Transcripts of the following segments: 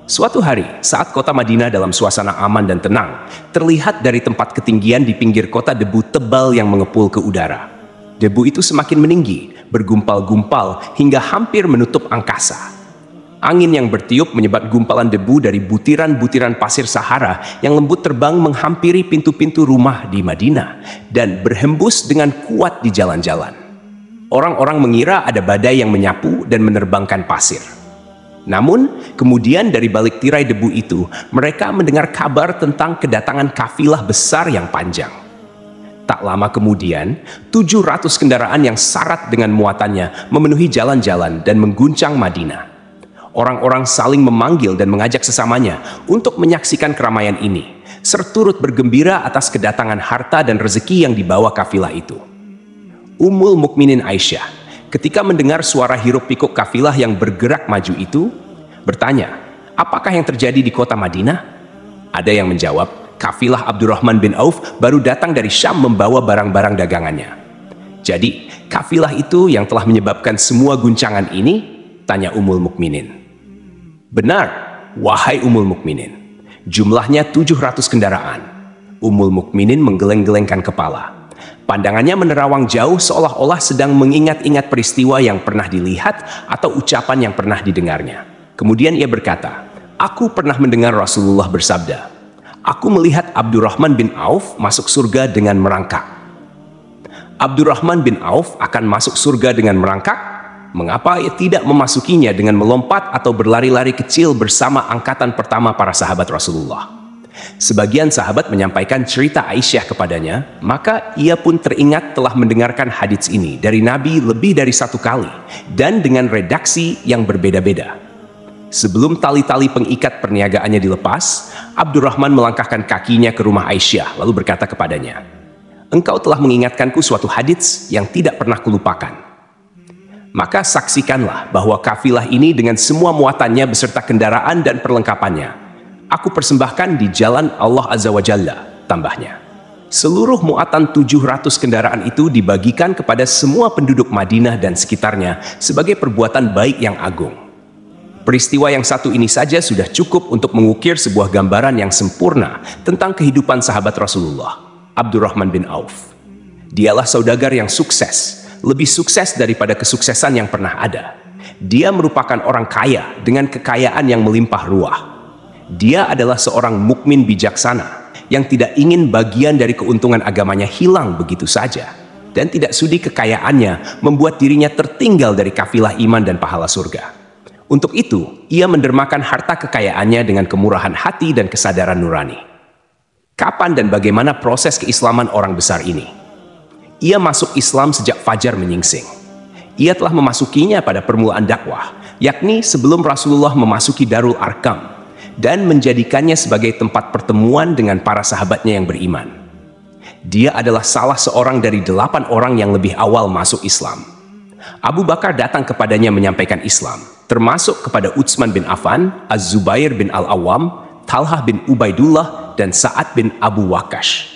Suatu hari, saat kota Madinah dalam suasana aman dan tenang, terlihat dari tempat ketinggian di pinggir kota debu tebal yang mengepul ke udara. Debu itu semakin meninggi, bergumpal-gumpal hingga hampir menutup angkasa. Angin yang bertiup menyebabkan gumpalan debu dari butiran-butiran pasir Sahara yang lembut terbang menghampiri pintu-pintu rumah di Madinah dan berhembus dengan kuat di jalan-jalan. Orang-orang mengira ada badai yang menyapu dan menerbangkan pasir. Namun, kemudian dari balik tirai debu itu, mereka mendengar kabar tentang kedatangan kafilah besar yang panjang. Tak lama kemudian, 700 kendaraan yang syarat dengan muatannya memenuhi jalan-jalan dan mengguncang Madinah. Orang-orang saling memanggil dan mengajak sesamanya untuk menyaksikan keramaian ini, serta turut bergembira atas kedatangan harta dan rezeki yang dibawa kafilah itu. Ummul Mukminin Aisyah, ketika mendengar suara hiruk-pikuk kafilah yang bergerak maju itu, bertanya, apakah yang terjadi di kota Madinah? Ada yang menjawab, kafilah Abdurrahman bin Auf baru datang dari Syam membawa barang-barang dagangannya. Jadi, kafilah itu yang telah menyebabkan semua guncangan ini? Tanya Ummul Mukminin. Benar, wahai Ummul Mukminin. Jumlahnya 700 kendaraan. Ummul Mukminin menggeleng-gelengkan kepala. Pandangannya menerawang jauh seolah-olah sedang mengingat-ingat peristiwa yang pernah dilihat atau ucapan yang pernah didengarnya. Kemudian ia berkata, aku pernah mendengar Rasulullah bersabda, aku melihat Abdurrahman bin Auf masuk surga dengan merangkak. Abdurrahman bin Auf akan masuk surga dengan merangkak? Mengapa ia tidak memasukinya dengan melompat atau berlari-lari kecil bersama angkatan pertama para sahabat Rasulullah? Sebagian sahabat menyampaikan cerita Aisyah kepadanya, maka ia pun teringat telah mendengarkan hadits ini dari Nabi lebih dari 1 kali dan dengan redaksi yang berbeda-beda. Sebelum tali-tali pengikat perniagaannya dilepas, Abdurrahman melangkahkan kakinya ke rumah Aisyah lalu berkata kepadanya, engkau telah mengingatkanku suatu hadits yang tidak pernah kulupakan. Maka saksikanlah bahwa kafilah ini dengan semua muatannya beserta kendaraan dan perlengkapannya aku persembahkan di jalan Allah Azza wa Jalla, tambahnya. Seluruh muatan 700 kendaraan itu dibagikan kepada semua penduduk Madinah dan sekitarnya sebagai perbuatan baik yang agung. Peristiwa yang satu ini saja sudah cukup untuk mengukir sebuah gambaran yang sempurna tentang kehidupan sahabat Rasulullah, Abdurrahman bin Auf. Dialah saudagar yang sukses, lebih sukses daripada kesuksesan yang pernah ada. Dia merupakan orang kaya dengan kekayaan yang melimpah ruah. Dia adalah seorang mukmin bijaksana yang tidak ingin bagian dari keuntungan agamanya hilang begitu saja dan tidak sudi kekayaannya membuat dirinya tertinggal dari kafilah iman dan pahala surga. Untuk itu, ia mendermakan harta kekayaannya dengan kemurahan hati dan kesadaran nurani. Kapan dan bagaimana proses keislaman orang besar ini? Ia masuk Islam sejak fajar menyingsing. Ia telah memasukinya pada permulaan dakwah, yakni sebelum Rasulullah memasuki Darul Arkam dan menjadikannya sebagai tempat pertemuan dengan para sahabatnya yang beriman. Dia adalah salah seorang dari 8 orang yang lebih awal masuk Islam. Abu Bakar datang kepadanya menyampaikan Islam, termasuk kepada Utsman bin Affan, Az-Zubair bin Al-Awwam, Talhah bin Ubaidullah, dan Sa'ad bin Abu Waqqash.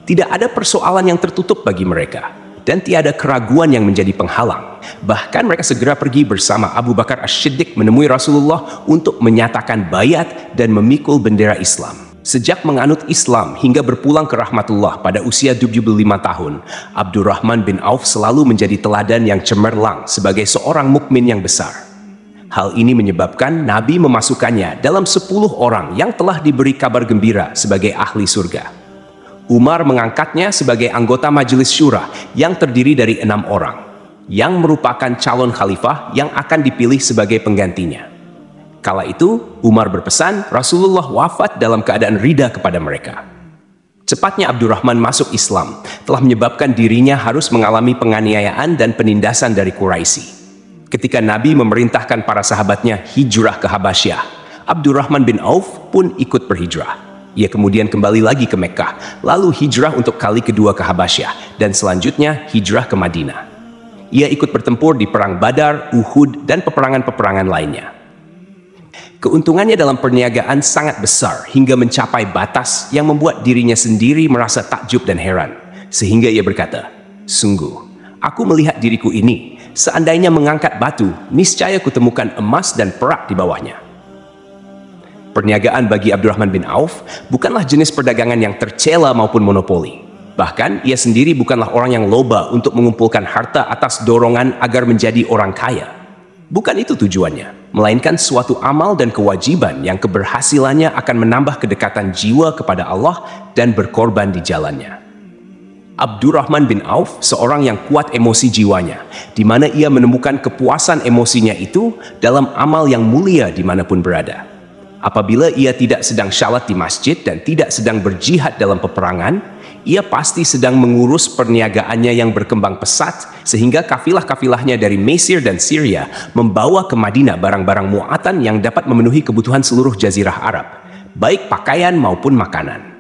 Tidak ada persoalan yang tertutup bagi mereka, dan tiada keraguan yang menjadi penghalang. Bahkan mereka segera pergi bersama Abu Bakar As-Siddiq menemui Rasulullah untuk menyatakan bayat dan memikul bendera Islam. Sejak menganut Islam hingga berpulang ke rahmatullah pada usia 75 tahun, Abdurrahman bin Auf selalu menjadi teladan yang cemerlang sebagai seorang mukmin yang besar. Hal ini menyebabkan Nabi memasukkannya dalam 10 orang yang telah diberi kabar gembira sebagai ahli surga. Umar mengangkatnya sebagai anggota majelis syura yang terdiri dari 6 orang, yang merupakan calon khalifah yang akan dipilih sebagai penggantinya. Kala itu, Umar berpesan Rasulullah wafat dalam keadaan ridha kepada mereka. Cepatnya Abdurrahman masuk Islam telah menyebabkan dirinya harus mengalami penganiayaan dan penindasan dari Quraisy. Ketika Nabi memerintahkan para sahabatnya hijrah ke Habasyah, Abdurrahman bin Auf pun ikut berhijrah. Ia kemudian kembali lagi ke Mekkah, lalu hijrah untuk kali kedua ke Habasyah, dan selanjutnya hijrah ke Madinah. Ia ikut bertempur di Perang Badar, Uhud, dan peperangan-peperangan lainnya. Keuntungannya dalam perniagaan sangat besar hingga mencapai batas yang membuat dirinya sendiri merasa takjub dan heran. Sehingga ia berkata, sungguh, aku melihat diriku ini, seandainya mengangkat batu, niscaya kutemukan emas dan perak di bawahnya. Perniagaan bagi Abdurrahman bin Auf bukanlah jenis perdagangan yang tercela maupun monopoli. Bahkan, ia sendiri bukanlah orang yang loba untuk mengumpulkan harta atas dorongan agar menjadi orang kaya. Bukan itu tujuannya, melainkan suatu amal dan kewajiban yang keberhasilannya akan menambah kedekatan jiwa kepada Allah dan berkorban di jalannya. Abdurrahman bin Auf seorang yang kuat emosi jiwanya, di mana ia menemukan kepuasan emosinya itu dalam amal yang mulia dimanapun berada. Apabila ia tidak sedang syalat di masjid dan tidak sedang berjihad dalam peperangan, ia pasti sedang mengurus perniagaannya yang berkembang pesat sehingga kafilah-kafilahnya dari Mesir dan Syria membawa ke Madinah barang-barang muatan yang dapat memenuhi kebutuhan seluruh jazirah Arab, baik pakaian maupun makanan.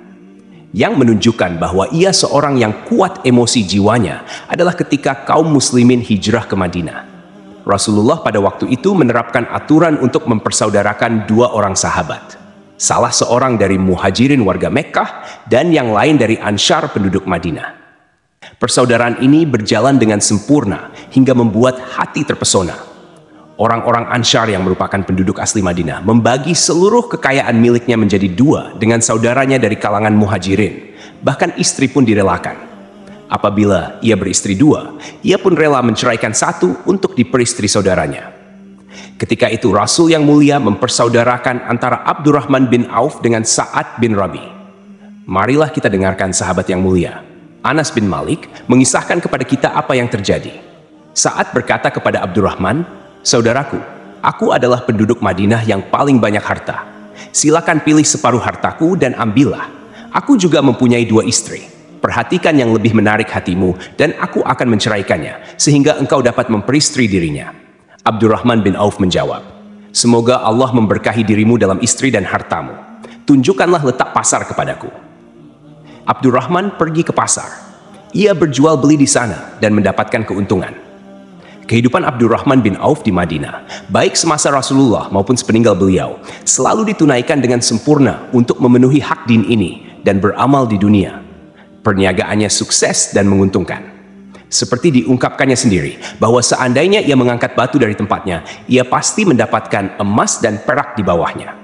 Yang menunjukkan bahwa ia seorang yang kuat emosi jiwanya adalah ketika kaum muslimin hijrah ke Madinah. Rasulullah pada waktu itu menerapkan aturan untuk mempersaudarakan dua orang sahabat. Salah seorang dari muhajirin warga Mekkah dan yang lain dari Ansyar penduduk Madinah. Persaudaraan ini berjalan dengan sempurna hingga membuat hati terpesona. Orang-orang Ansyar yang merupakan penduduk asli Madinah membagi seluruh kekayaan miliknya menjadi dua dengan saudaranya dari kalangan muhajirin. Bahkan istri pun direlakan. Apabila ia beristri dua, ia pun rela menceraikan satu untuk diperistri saudaranya. Ketika itu Rasul yang mulia mempersaudarakan antara Abdurrahman bin Auf dengan Sa'ad bin Rabi. Marilah kita dengarkan sahabat yang mulia, Anas bin Malik, mengisahkan kepada kita apa yang terjadi. Sa'ad berkata kepada Abdurrahman, "Saudaraku, aku adalah penduduk Madinah yang paling banyak harta. Silakan pilih separuh hartaku dan ambillah. Aku juga mempunyai dua istri. Perhatikan yang lebih menarik hatimu dan aku akan menceraikannya, sehingga engkau dapat memperistri dirinya." Abdurrahman bin Auf menjawab, "Semoga Allah memberkahi dirimu dalam istri dan hartamu. Tunjukkanlah letak pasar kepadaku." Abdurrahman pergi ke pasar. Ia berjual beli di sana dan mendapatkan keuntungan. Kehidupan Abdurrahman bin Auf di Madinah, baik semasa Rasulullah maupun sepeninggal beliau, selalu ditunaikan dengan sempurna untuk memenuhi hak din ini dan beramal di dunia. Perniagaannya sukses dan menguntungkan. Seperti diungkapkannya sendiri, bahwa seandainya ia mengangkat batu dari tempatnya, ia pasti mendapatkan emas dan perak di bawahnya.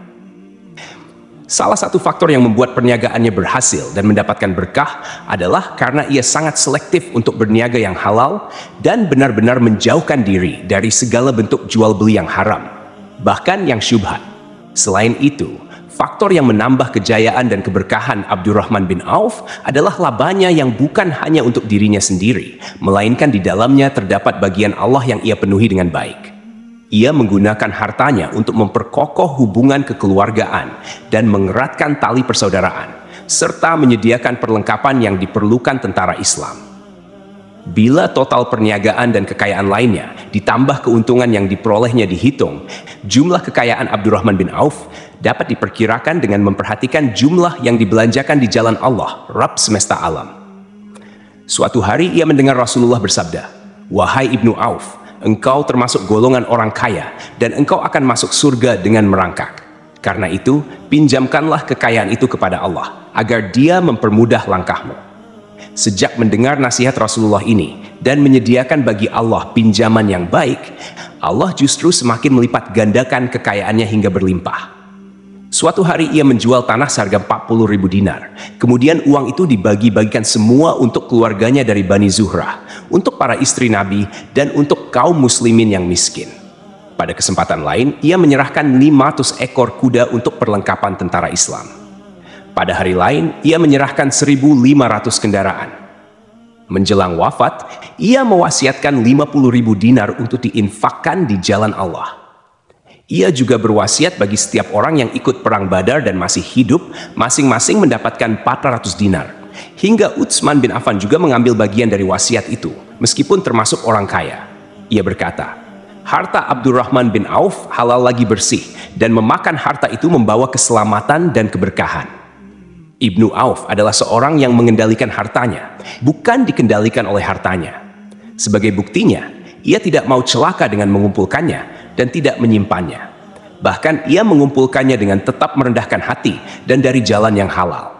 Salah satu faktor yang membuat perniagaannya berhasil dan mendapatkan berkah adalah karena ia sangat selektif untuk berniaga yang halal dan benar-benar menjauhkan diri dari segala bentuk jual beli yang haram, bahkan yang syubhat. Selain itu, faktor yang menambah kejayaan dan keberkahan Abdurrahman bin Auf adalah labanya yang bukan hanya untuk dirinya sendiri, melainkan di dalamnya terdapat bagian Allah yang ia penuhi dengan baik. Ia menggunakan hartanya untuk memperkokoh hubungan kekeluargaan dan mengeratkan tali persaudaraan, serta menyediakan perlengkapan yang diperlukan tentara Islam. Bila total perniagaan dan kekayaan lainnya ditambah keuntungan yang diperolehnya dihitung, jumlah kekayaan Abdurrahman bin Auf dapat diperkirakan dengan memperhatikan jumlah yang dibelanjakan di jalan Allah, Rabb semesta alam. Suatu hari ia mendengar Rasulullah bersabda, "Wahai Ibnu Auf, engkau termasuk golongan orang kaya dan engkau akan masuk surga dengan merangkak. Karena itu, pinjamkanlah kekayaan itu kepada Allah, agar Dia mempermudah langkahmu." Sejak mendengar nasihat Rasulullah ini dan menyediakan bagi Allah pinjaman yang baik, Allah justru semakin melipat gandakan kekayaannya hingga berlimpah. Suatu hari ia menjual tanah seharga 40.000 dinar. Kemudian uang itu dibagi-bagikan semua untuk keluarganya dari Bani Zuhrah, untuk para istri Nabi, dan untuk kaum muslimin yang miskin. Pada kesempatan lain, ia menyerahkan 500 ekor kuda untuk perlengkapan tentara Islam. Pada hari lain, ia menyerahkan 1.500 kendaraan. Menjelang wafat, ia mewasiatkan 50.000 dinar untuk diinfakkan di jalan Allah. Ia juga berwasiat bagi setiap orang yang ikut perang Badar dan masih hidup, masing-masing mendapatkan 400 dinar. Hingga Utsman bin Affan juga mengambil bagian dari wasiat itu, meskipun termasuk orang kaya. Ia berkata, "Harta Abdurrahman bin Auf halal lagi bersih, dan memakan harta itu membawa keselamatan dan keberkahan." Ibnu Auf adalah seorang yang mengendalikan hartanya, bukan dikendalikan oleh hartanya. Sebagai buktinya, ia tidak mau celaka dengan mengumpulkannya dan tidak menyimpannya. Bahkan ia mengumpulkannya dengan tetap merendahkan hati dan dari jalan yang halal.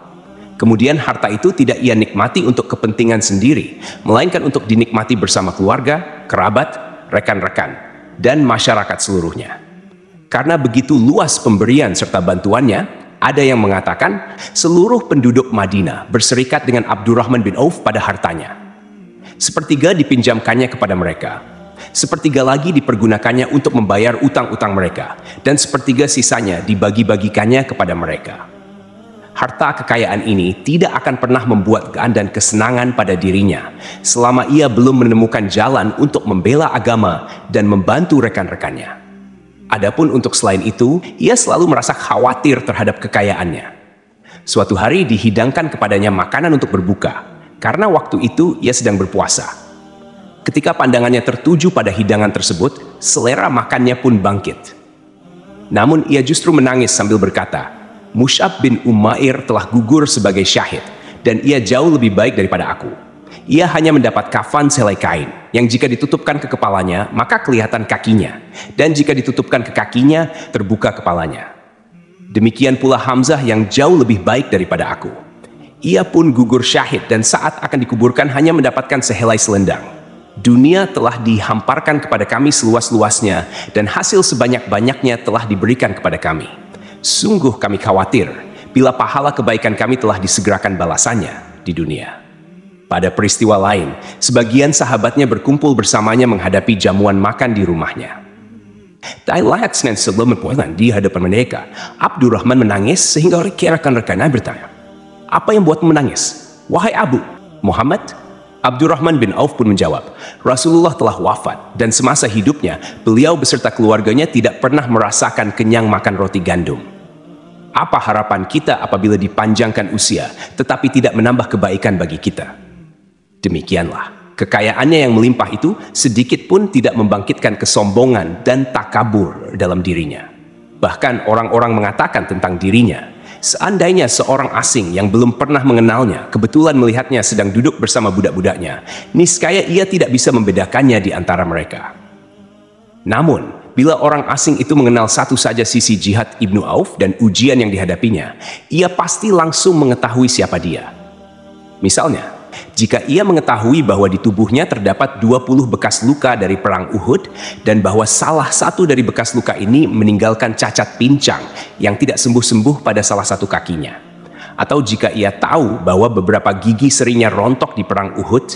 Kemudian harta itu tidak ia nikmati untuk kepentingan sendiri, melainkan untuk dinikmati bersama keluarga, kerabat, rekan-rekan, dan masyarakat seluruhnya. Karena begitu luas pemberian serta bantuannya, ada yang mengatakan seluruh penduduk Madinah berserikat dengan Abdurrahman bin Auf pada hartanya. Sepertiga dipinjamkannya kepada mereka, sepertiga lagi dipergunakannya untuk membayar utang-utang mereka, dan sepertiga sisanya dibagi-bagikannya kepada mereka. Harta kekayaan ini tidak akan pernah membuat kegaan dan kesenangan pada dirinya selama ia belum menemukan jalan untuk membela agama dan membantu rekan-rekannya. Adapun untuk selain itu, ia selalu merasa khawatir terhadap kekayaannya. Suatu hari dihidangkan kepadanya makanan untuk berbuka, karena waktu itu ia sedang berpuasa. Ketika pandangannya tertuju pada hidangan tersebut, selera makannya pun bangkit. Namun ia justru menangis sambil berkata, Mus'ab bin Umair telah gugur sebagai syahid, dan ia jauh lebih baik daripada aku. Ia hanya mendapat kafan selai kain, yang jika ditutupkan ke kepalanya, maka kelihatan kakinya, dan jika ditutupkan ke kakinya, terbuka kepalanya. Demikian pula Hamzah yang jauh lebih baik daripada aku. Ia pun gugur syahid, dan saat akan dikuburkan hanya mendapatkan sehelai selendang. Dunia telah dihamparkan kepada kami seluas-luasnya, dan hasil sebanyak-banyaknya telah diberikan kepada kami. Sungguh kami khawatir bila pahala kebaikan kami telah disegerakan balasannya di dunia. Pada peristiwa lain, sebagian sahabatnya berkumpul bersamanya menghadapi jamuan makan di rumahnya. Tak layak Senin sebelum berpulang di hadapan mereka, Abdurrahman menangis sehingga rekan-rekannya bertanya, "Apa yang buatmu menangis, wahai Abu Muhammad?" Abdurrahman bin Auf pun menjawab, Rasulullah telah wafat dan semasa hidupnya beliau beserta keluarganya tidak pernah merasakan kenyang makan roti gandum. Apa harapan kita apabila dipanjangkan usia tetapi tidak menambah kebaikan bagi kita? Demikianlah, kekayaannya yang melimpah itu sedikit pun tidak membangkitkan kesombongan dan takabur dalam dirinya. Bahkan orang-orang mengatakan tentang dirinya, seandainya seorang asing yang belum pernah mengenalnya kebetulan melihatnya sedang duduk bersama budak-budaknya, niscaya ia tidak bisa membedakannya di antara mereka. Namun, bila orang asing itu mengenal satu saja sisi jihad Ibnu Auf dan ujian yang dihadapinya, ia pasti langsung mengetahui siapa dia. Misalnya, jika ia mengetahui bahwa di tubuhnya terdapat 20 bekas luka dari perang Uhud dan bahwa salah satu dari bekas luka ini meninggalkan cacat pincang yang tidak sembuh-sembuh pada salah satu kakinya, atau jika ia tahu bahwa beberapa gigi serinya rontok di perang Uhud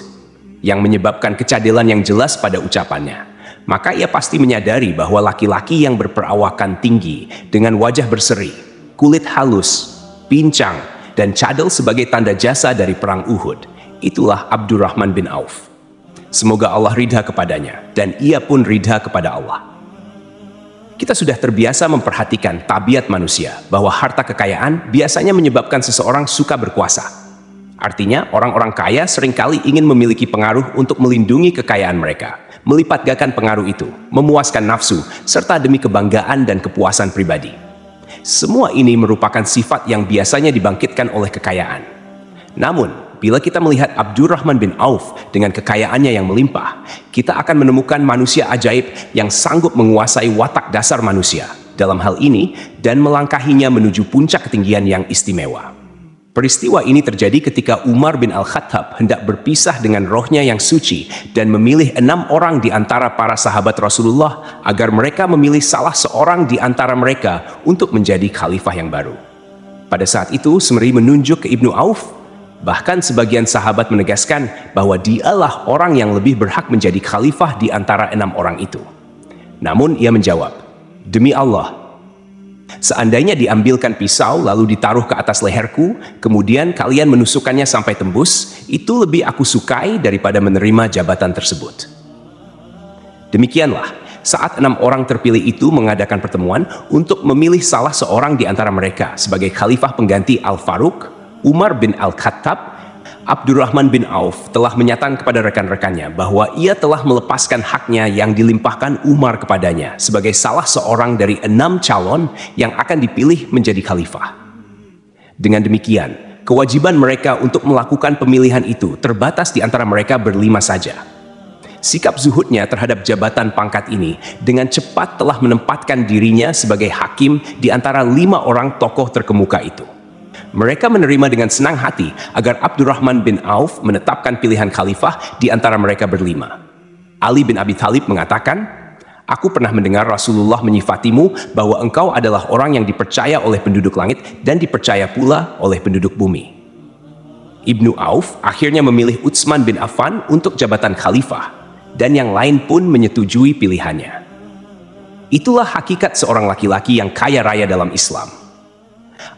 yang menyebabkan kecadelan yang jelas pada ucapannya, maka ia pasti menyadari bahwa laki-laki yang berperawakan tinggi dengan wajah berseri, kulit halus, pincang, dan cadel sebagai tanda jasa dari perang Uhud, itulah Abdurrahman bin Auf. Semoga Allah ridha kepadanya, dan ia pun ridha kepada Allah. Kita sudah terbiasa memperhatikan tabiat manusia, bahwa harta kekayaan biasanya menyebabkan seseorang suka berkuasa. Artinya, orang-orang kaya seringkali ingin memiliki pengaruh untuk melindungi kekayaan mereka, melipat gandakan pengaruh itu, memuaskan nafsu, serta demi kebanggaan dan kepuasan pribadi. Semua ini merupakan sifat yang biasanya dibangkitkan oleh kekayaan. Namun, bila kita melihat Abdurrahman bin Auf dengan kekayaannya yang melimpah, kita akan menemukan manusia ajaib yang sanggup menguasai watak dasar manusia dalam hal ini dan melangkahinya menuju puncak ketinggian yang istimewa. Peristiwa ini terjadi ketika Umar bin Al-Khattab hendak berpisah dengan rohnya yang suci dan memilih 6 orang di antara para sahabat Rasulullah agar mereka memilih salah seorang di antara mereka untuk menjadi khalifah yang baru. Pada saat itu, Semeri menunjuk ke Ibnu Auf. Bahkan sebagian sahabat menegaskan bahwa dialah orang yang lebih berhak menjadi khalifah di antara 6 orang itu. Namun ia menjawab, "Demi Allah, seandainya diambilkan pisau lalu ditaruh ke atas leherku, kemudian kalian menusukkannya sampai tembus, itu lebih aku sukai daripada menerima jabatan tersebut." Demikianlah, saat 6 orang terpilih itu mengadakan pertemuan untuk memilih salah seorang di antara mereka sebagai khalifah pengganti Al-Faruq, Umar bin Al-Khattab, Abdurrahman bin Auf telah menyatakan kepada rekan-rekannya bahwa ia telah melepaskan haknya yang dilimpahkan Umar kepadanya sebagai salah seorang dari 6 calon yang akan dipilih menjadi khalifah. Dengan demikian, kewajiban mereka untuk melakukan pemilihan itu terbatas di antara mereka berlima saja. Sikap zuhudnya terhadap jabatan pangkat ini dengan cepat telah menempatkan dirinya sebagai hakim di antara 5 orang tokoh terkemuka itu. Mereka menerima dengan senang hati agar Abdurrahman bin Auf menetapkan pilihan khalifah di antara mereka berlima. Ali bin Abi Thalib mengatakan, Aku pernah mendengar Rasulullah menyifatimu bahwa engkau adalah orang yang dipercaya oleh penduduk langit dan dipercaya pula oleh penduduk bumi. Ibnu Auf akhirnya memilih Utsman bin Affan untuk jabatan khalifah, dan yang lain pun menyetujui pilihannya. Itulah hakikat seorang laki-laki yang kaya raya dalam Islam.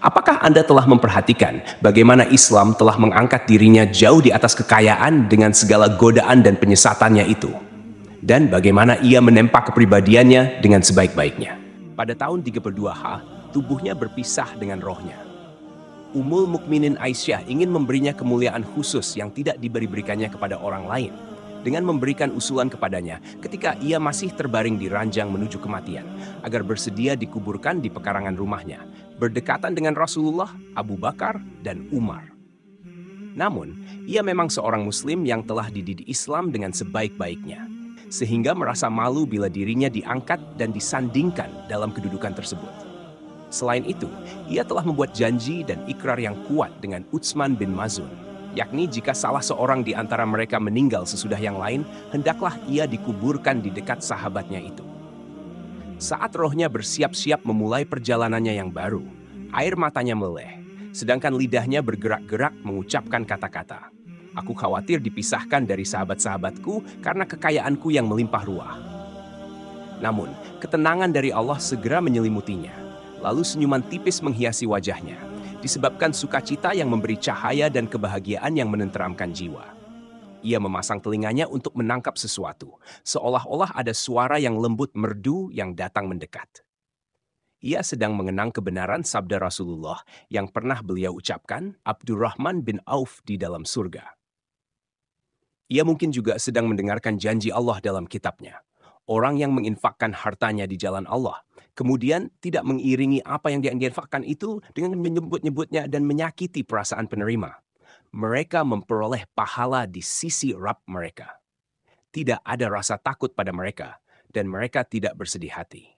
Apakah Anda telah memperhatikan bagaimana Islam telah mengangkat dirinya jauh di atas kekayaan dengan segala godaan dan penyesatannya itu? Dan bagaimana ia menempa kepribadiannya dengan sebaik-baiknya. Pada tahun 32H, tubuhnya berpisah dengan rohnya. Ummul Mukminin Aisyah ingin memberinya kemuliaan khusus yang tidak diberikannya kepada orang lain, dengan memberikan usulan kepadanya ketika ia masih terbaring di ranjang menuju kematian, agar bersedia dikuburkan di pekarangan rumahnya, berdekatan dengan Rasulullah, Abu Bakar, dan Umar. Namun, ia memang seorang Muslim yang telah dididik Islam dengan sebaik-baiknya, sehingga merasa malu bila dirinya diangkat dan disandingkan dalam kedudukan tersebut. Selain itu, ia telah membuat janji dan ikrar yang kuat dengan Utsman bin Maz'un, yakni jika salah seorang di antara mereka meninggal sesudah yang lain, hendaklah ia dikuburkan di dekat sahabatnya itu. Saat rohnya bersiap-siap memulai perjalanannya yang baru, air matanya meleleh, sedangkan lidahnya bergerak-gerak mengucapkan kata-kata, "Aku khawatir dipisahkan dari sahabat-sahabatku karena kekayaanku yang melimpah ruah." Namun, ketenangan dari Allah segera menyelimutinya, lalu senyuman tipis menghiasi wajahnya, disebabkan sukacita yang memberi cahaya dan kebahagiaan yang menenteramkan jiwa. Ia memasang telinganya untuk menangkap sesuatu, seolah-olah ada suara yang lembut merdu yang datang mendekat. Ia sedang mengenang kebenaran sabda Rasulullah yang pernah beliau ucapkan, Abdurrahman bin Auf di dalam surga. Ia mungkin juga sedang mendengarkan janji Allah dalam kitabnya. Orang yang menginfakkan hartanya di jalan Allah, kemudian tidak mengiringi apa yang diinfakkan itu dengan menyebut-nyebutnya dan menyakiti perasaan penerima. Mereka memperoleh pahala di sisi Rabb mereka. Tidak ada rasa takut pada mereka, dan mereka tidak bersedih hati.